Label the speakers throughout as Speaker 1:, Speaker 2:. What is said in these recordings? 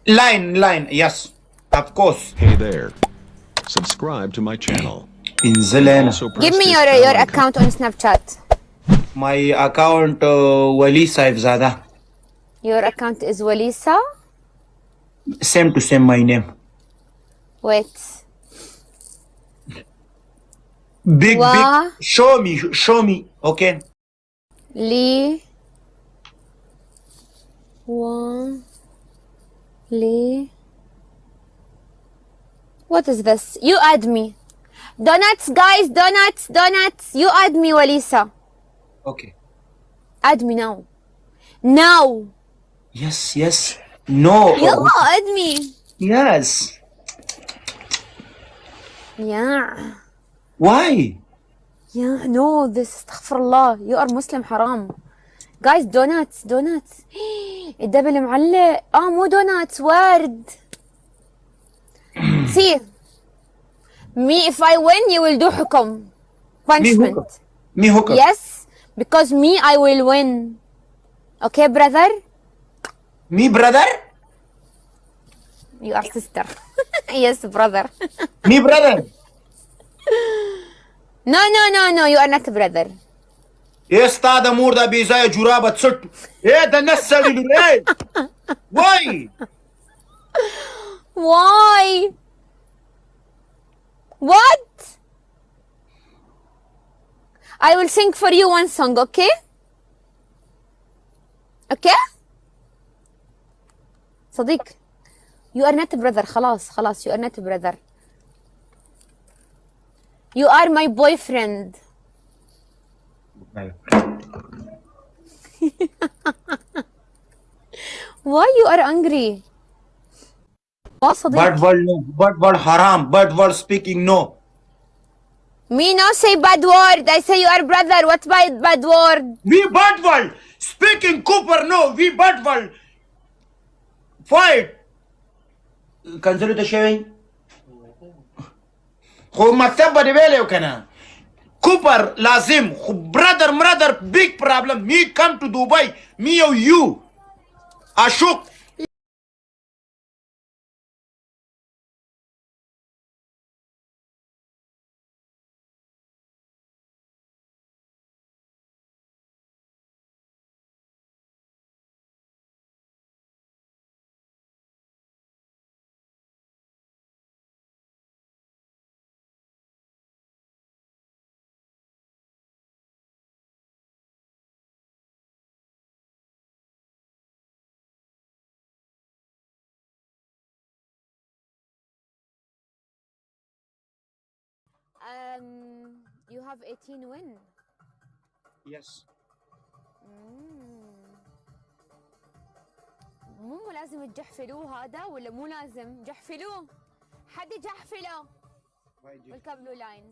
Speaker 1: line, yes, of course.
Speaker 2: Hey there. Subscribe to my channel.
Speaker 1: انزل هنا.
Speaker 2: Also press
Speaker 3: Give me
Speaker 2: this
Speaker 3: your
Speaker 2: bell icon.
Speaker 3: account on Snapchat.
Speaker 1: My account ولي سيف زاده.
Speaker 3: Your account is Walisa.
Speaker 1: Same to same my name.
Speaker 3: Wait.
Speaker 1: Big. Show me. Okay.
Speaker 3: Lee. Lee. What is this? You add me. Donuts, guys, donuts. You add me, Walisa.
Speaker 1: Okay.
Speaker 3: Add me now. Now.
Speaker 1: Yes. No.
Speaker 3: Yalla, add me.
Speaker 1: Yes.
Speaker 3: Yeah.
Speaker 1: Why?
Speaker 3: Yeah, no, this astaghfirullah. You are Muslim haram. Guys, donuts. الدبل معلق. مو donuts, ورد. See. Me, if I win, you will do حكم. Punishment.
Speaker 1: Me hooker.
Speaker 3: Yes, because me, I will win. Okay, brother?
Speaker 1: Me brother?
Speaker 3: You are sister. Yes, brother.
Speaker 1: Me brother.
Speaker 3: No, you are not brother.
Speaker 1: ايه استاذ امور ده بيزاي جرابه تصت ايه ده نسل ايه واي
Speaker 3: Why? What? I will sing for you one song, okay? Okay? صديق, you are not brother. خلاص, you are not brother. You are my boyfriend. Why you are angry? صديق.
Speaker 1: Bad word haram. Bad word speaking no.
Speaker 3: Me no say bad word. I say you are brother. What bad word?
Speaker 1: We bad word speaking Cooper no. We bad word fight. كنزلوا تشوي خو مكتب بدي بالي وكنا Cooper لازم brother big problem. Me come to Dubai. Me or you Ashok.
Speaker 3: You have 18 win.
Speaker 1: Yes.
Speaker 3: مو لازم تجحفلوه هذا ولا مو لازم؟ جحفلوه. حد يجحفله. والكابلو لاين.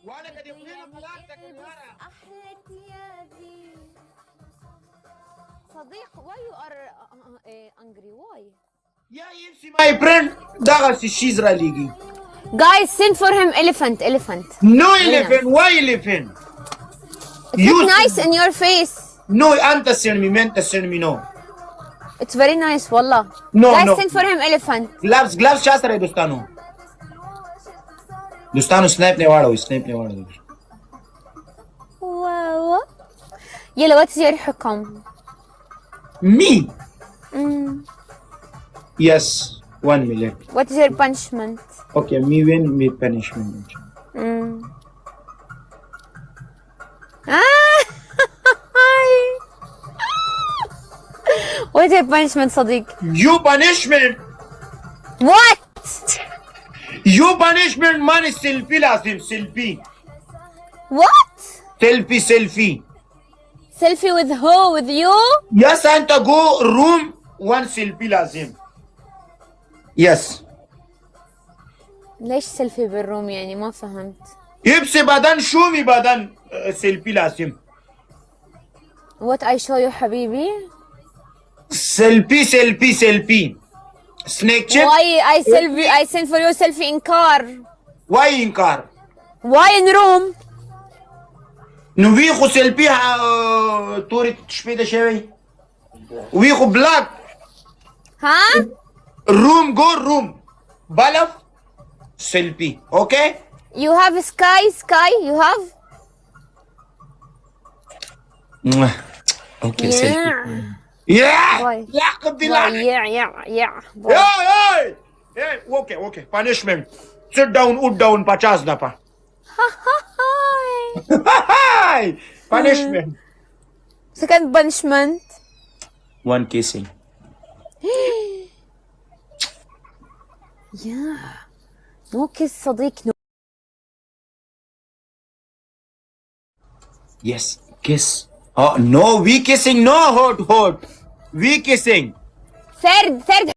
Speaker 1: وانا قد يقولون ملاكتك
Speaker 3: احلى ثيابي. صديق, why you are angry? Why?
Speaker 1: يا يمشي my friend دغس الشيزرا ليجي.
Speaker 3: Guys, send for him elephant.
Speaker 1: No elephant. Why elephant?
Speaker 3: It's not nice in your face.
Speaker 1: No, أنت سلمي ما أنت سلمي no.
Speaker 3: It's very nice والله.
Speaker 1: No,
Speaker 3: Guys,
Speaker 1: no.
Speaker 3: send for him elephant.
Speaker 1: Gloves شاسر है دوستانو سنايب ने वाड़ो.
Speaker 3: واو. يلا, what is your حكم?
Speaker 1: Me? Yes, 1 million.
Speaker 3: What is your punishment?
Speaker 1: Okay, me win, me punishment.
Speaker 3: What is your punishment, صديق?
Speaker 1: You punishment.
Speaker 3: What?
Speaker 1: You punishment man selfie لازم selfie.
Speaker 3: What?
Speaker 1: Selfie.
Speaker 3: Selfie with who? With you?
Speaker 1: Yes, أنت go room 1 selfie لازم. Yes.
Speaker 3: ليش سيلفي بالروم يعني ما فهمت.
Speaker 1: يبسي بدن شومي بدن سيلفي لازم.
Speaker 3: What I show you حبيبي?
Speaker 1: Selfie. Snake chip.
Speaker 3: Why I send for you selfie in car?
Speaker 1: Why in car?
Speaker 3: Why in room?
Speaker 1: نويخو سيلفي توري تشبيده شوي. ويخو black
Speaker 3: ها؟
Speaker 1: Room, go room. Balaf, selfie. Okay?
Speaker 3: You have sky, you have?
Speaker 1: Okay,
Speaker 3: Yeah.
Speaker 1: selfie. Yeah!
Speaker 3: Boy.
Speaker 1: Yeah, قد
Speaker 3: Yeah,
Speaker 1: الله.
Speaker 3: yeah. Boy.
Speaker 1: Hey, hey! Hey, okay. Punishment. Sit down, ut down, 50 dafa. Hi! Punishment.
Speaker 3: Second punishment.
Speaker 1: One kissing.
Speaker 3: Yeah. No kiss صديق no.
Speaker 1: Yes, kiss. Oh, no, we kissing, no hot. We kissing.
Speaker 3: Third